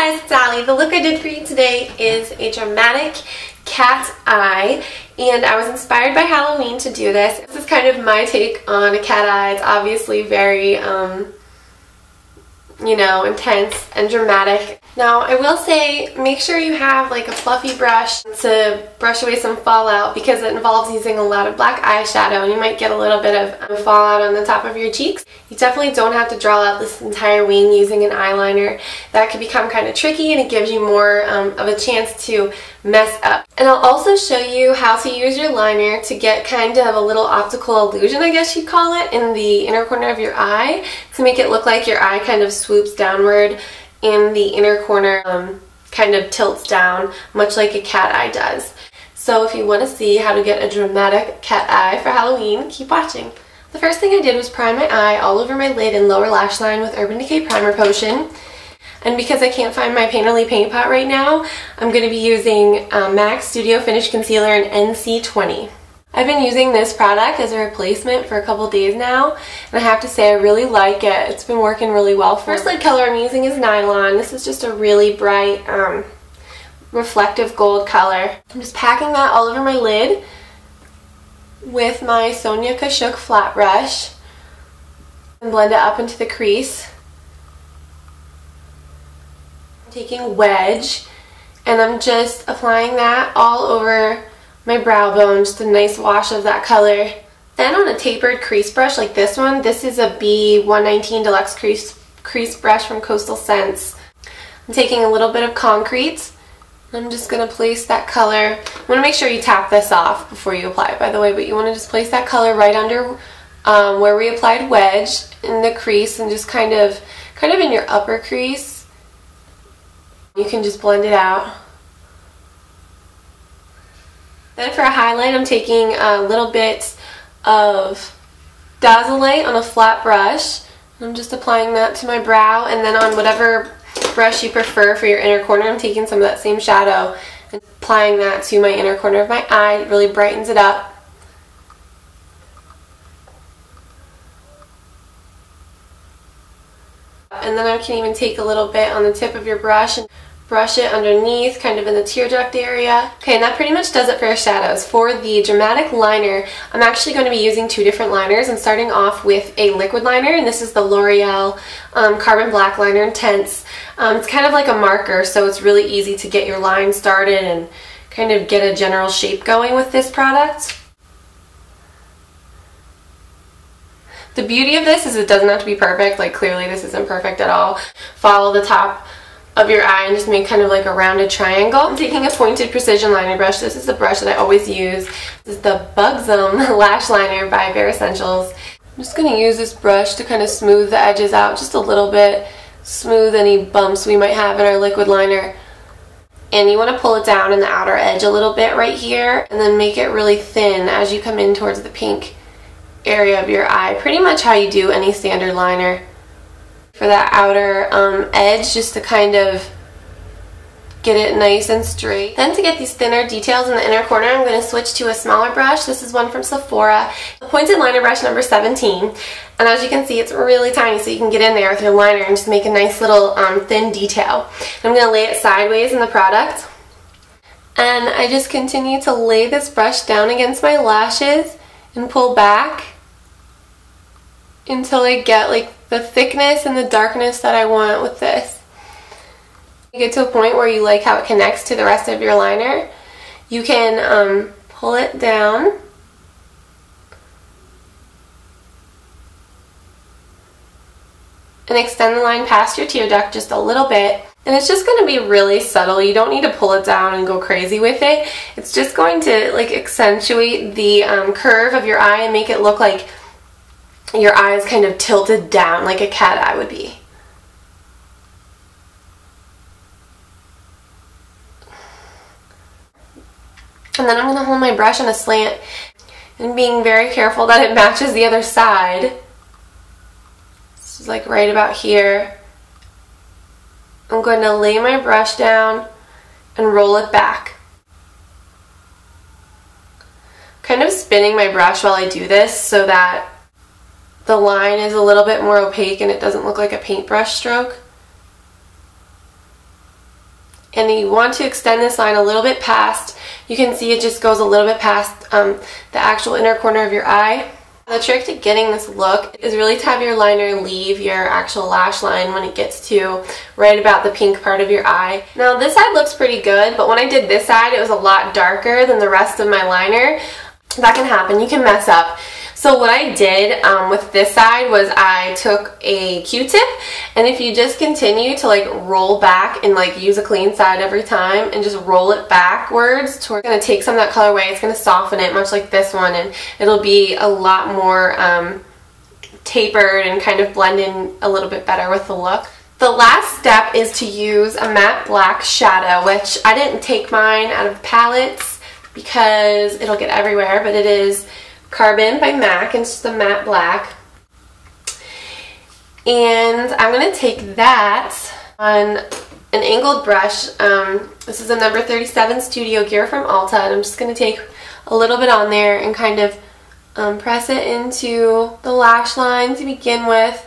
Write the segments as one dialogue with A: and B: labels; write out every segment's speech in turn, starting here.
A: Hey guys, it's Allie. The look I did for you today is a dramatic cat eye, and I was inspired by Halloween to do this. This is kind of my take on a cat eye. It's obviously very, intense and dramatic. Now, I will say, make sure you have like a fluffy brush to brush away some fallout because it involves using a lot of black eyeshadow and you might get a little bit of fallout on the top of your cheeks. You definitely don't have to draw out this entire wing using an eyeliner. That could become kind of tricky and it gives you more of a chance to mess up. And I'll also show you how to use your liner to get kind of a little optical illusion, I guess you'd call it, in the inner corner of your eye to make it look like your eye kind of swoops downward and the inner corner kind of tilts down, much like a cat eye does. So if you want to see how to get a dramatic cat eye for Halloween, keep watching. The first thing I did was prime my eye all over my lid and lower lash line with Urban Decay Primer Potion. And because I can't find my Painterly paint pot right now, I'm going to be using MAC Studio Finish Concealer in NC20. I've been using this product as a replacement for a couple days now, and I have to say I really like it. It's been working really well for me. First lid color I'm using is Nylon. This is just a really bright, reflective gold color. I'm just packing that all over my lid with my Sonia Kashuk flat brush and blend it up into the crease. I'm taking Wedge, and I'm just applying that all over my brow bone, just a nice wash of that color. Then on a tapered crease brush like this one, this is a B119 Deluxe crease brush from Coastal Scents. I'm taking a little bit of Concrete. I'm just going to place that color. You want to make sure you tap this off before you apply it, by the way, but you want to just place that color right under where we applied Wedge in the crease and just kind of in your upper crease. You can just blend it out. Then for a highlight, I'm taking a little bit of Dazzleite on a flat brush. I'm just applying that to my brow, and then on whatever brush you prefer for your inner corner, I'm taking some of that same shadow and applying that to my inner corner of my eye. It really brightens it up. And then I can even take a little bit on the tip of your brush and brush it underneath, kind of in the tear duct area. Okay, and that pretty much does it for your shadows. For the dramatic liner, I'm actually going to be using two different liners. I'm starting off with a liquid liner, and this is the L'Oreal Carbon Black Liner Intense. It's kind of like a marker, so it's really easy to get your line started and kind of get a general shape going with this product. The beauty of this is it doesn't have to be perfect. Like, clearly this isn't perfect at all. Follow the top of your eye and just make kind of like a rounded triangle. I'm taking a pointed precision liner brush. This is the brush that I always use. This is the Buxom Lash Liner by Bare Essentials. I'm just going to use this brush to kind of smooth the edges out just a little bit, smooth any bumps we might have in our liquid liner. And you want to pull it down in the outer edge a little bit right here, and then make it really thin as you come in towards the pink area of your eye. Pretty much how you do any standard liner. For that outer edge, just to kind of get it nice and straight. Then to get these thinner details in the inner corner, I'm going to switch to a smaller brush. This is one from Fore, a pointed liner brush number 17. And as you can see, it's really tiny, so you can get in there with your liner and just make a nice little thin detail. And I'm going to lay it sideways in the product. And I just continue to lay this brush down against my lashes and pull back until I get like the thickness and the darkness that I want with this. You get to a point where you like how it connects to the rest of your liner. You can pull it down and extend the line past your tear duct just a little bit. And it's just going to be really subtle. You don't need to pull it down and go crazy with it. It's just going to like accentuate the curve of your eye and make it look like your eye is kind of tilted down like a cat eye would be. And then I'm going to hold my brush on a slant and being very careful that it matches the other side. This is like right about here. I'm going to lay my brush down and roll it back. Kind of spinning my brush while I do this so that the line is a little bit more opaque and it doesn't look like a paintbrush stroke. and you want to extend this line a little bit past. You can see it just goes a little bit past the actual inner corner of your eye. The trick to getting this look is really to have your liner leave your actual lash line when it gets to right about the pink part of your eye. Now this side looks pretty good, but when I did this side it was a lot darker than the rest of my liner. That can happen, you can mess up. So what I did with this side was I took a Q-tip, and if you just continue to like roll back and like use a clean side every time and just roll it backwards, it's going to take some of that color away. It's going to soften it much like this one, and it'll be a lot more tapered and kind of blend in a little bit better with the look. The last step is to use a matte black shadow, which I didn't take mine out of palettes because it'll get everywhere, but it is Carbon by MAC, and it's just a matte black. And I'm going to take that on an angled brush. This is a number 37 Studio Gear from Ulta, and I'm just going to take a little bit on there and kind of press it into the lash line to begin with.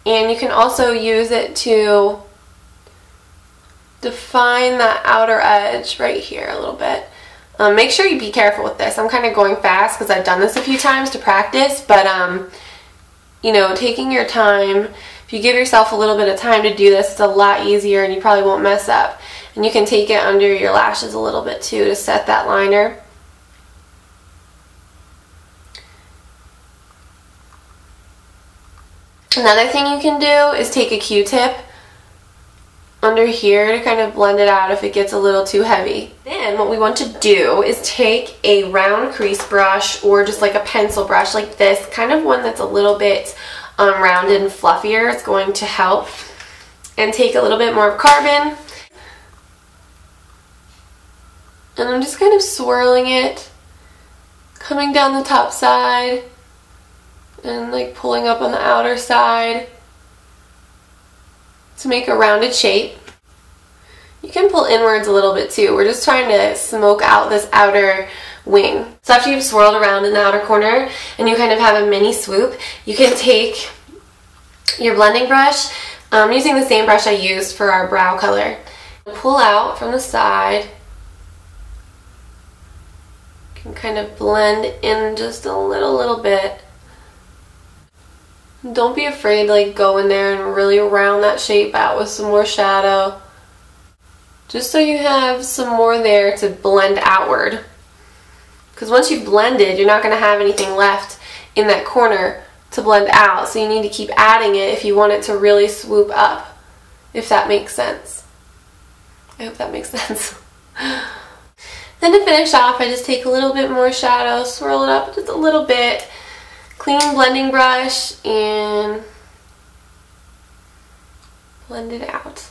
A: And you can also use it to define that outer edge right here a little bit. Make sure you be careful with this. I'm kind of going fast because I've done this a few times to practice, but you know, taking your time, if you give yourself a little bit of time to do this, it's a lot easier and you probably won't mess up. And you can take it under your lashes a little bit too to set that liner. Another thing you can do is take a Q-tip under here to kind of blend it out if it gets a little too heavy. Then what we want to do is take a round crease brush or just like a pencil brush like this, kind of one that's a little bit rounded and fluffier. It's going to help. And take a little bit more of Carbon. And I'm just kind of swirling it, coming down the top side and like pulling up on the outer side to make a rounded shape. You can pull inwards a little bit too. We're just trying to smoke out this outer wing. So after you've swirled around in the outer corner and you kind of have a mini swoop, you can take your blending brush, using the same brush I used for our brow color. Pull out from the side. You can kind of blend in just a little bit. Don't be afraid to like go in there and really round that shape out with some more shadow. Just so you have some more there to blend outward. Because once you've blended, you're not going to have anything left in that corner to blend out. So you need to keep adding it if you want it to really swoop up. If that makes sense. I hope that makes sense. Then to finish off, I just take a little bit more shadow, swirl it up just a little bit. Clean blending brush and blend it out.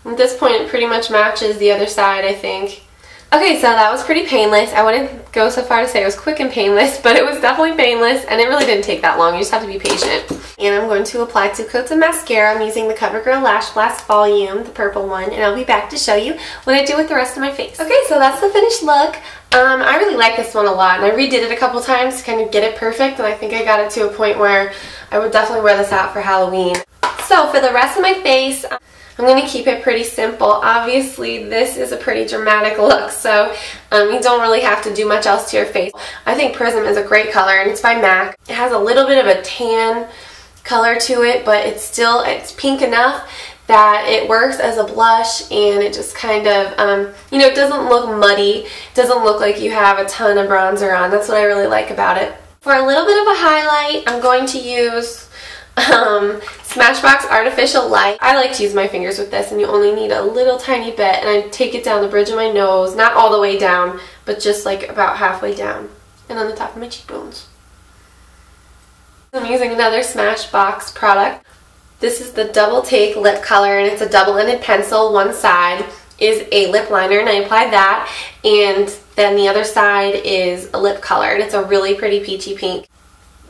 A: At this point it pretty much matches the other side, I think. Okay, so that was pretty painless. I wouldn't go so far to say it was quick and painless, but it was definitely painless, and it really didn't take that long. You just have to be patient. And I'm going to apply 2 coats of mascara. I'm using the CoverGirl Lash Blast Volume, the purple one, and I'll be back to show you what I do with the rest of my face. Okay, so that's the finished look. I really like this one a lot, and I redid it a couple times to kind of get it perfect, and I think I got it to a point where I would definitely wear this out for Halloween. So for the rest of my face, I'm going to keep it pretty simple. Obviously, this is a pretty dramatic look, so you don't really have to do much else to your face. I think Prism is a great color, and it's by MAC. It has a little bit of a tan color to it, but it's pink enough that it works as a blush, and it just kind of, you know, it doesn't look muddy. It doesn't look like you have a ton of bronzer on. That's what I really like about it. For a little bit of a highlight, I'm going to use Smashbox Artificial Light. I like to use my fingers with this, and you only need a little tiny bit, and I take it down the bridge of my nose, not all the way down, but just like about halfway down, and on the top of my cheekbones. I'm using another Smashbox product. This is the Double Take Lip Color, and it's a double-ended pencil. One side is a lip liner, and I applied that, and then the other side is a lip color, and it's a really pretty peachy pink.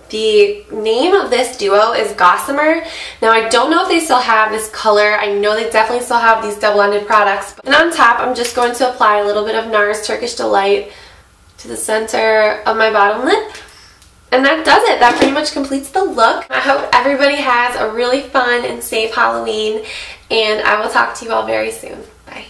A: The name of this duo is Gossamer. Now I don't know if they still have this color. I know they definitely still have these double-ended products. And on top, I'm just going to apply a little bit of NARS Turkish Delight to the center of my bottom lip. And that does it. That pretty much completes the look. I hope everybody has a really fun and safe Halloween. and I will talk to you all very soon. Bye.